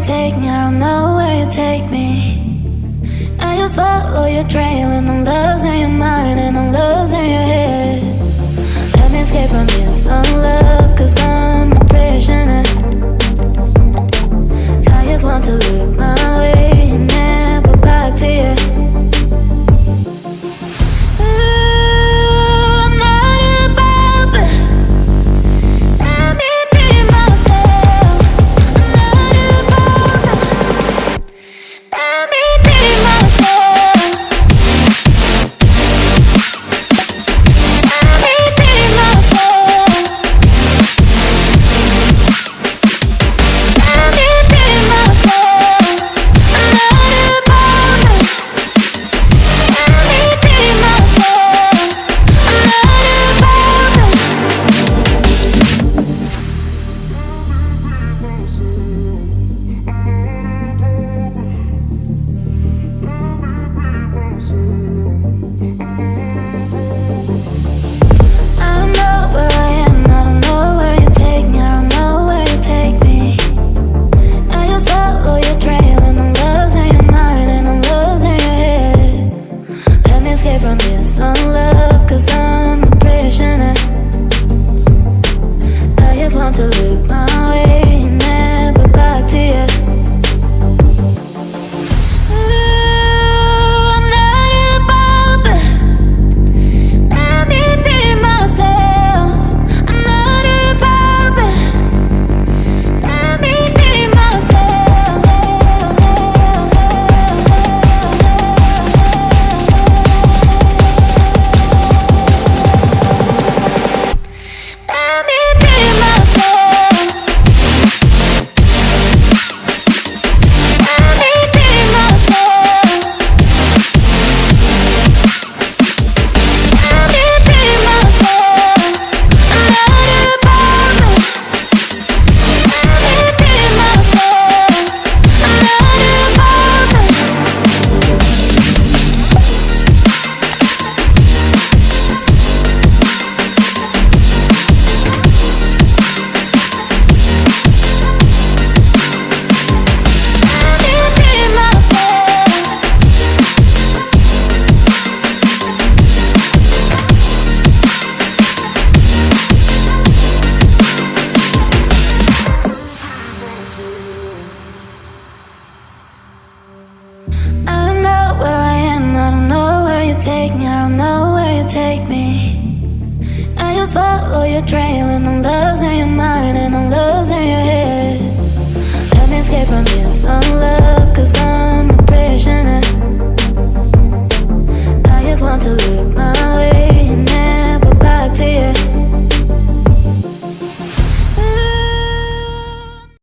take me, I don't know where you take me. I just follow your trail and I'm losing your mind and I'm losing your head. Let me escape from this unlove, cause I'm a prisoner. I just want to look my way and never back to you. Take me, I don't know where you take me. I just follow your trail and I'm losing your mind and I'm losing your head. Let me escape from this unlove, cause I'm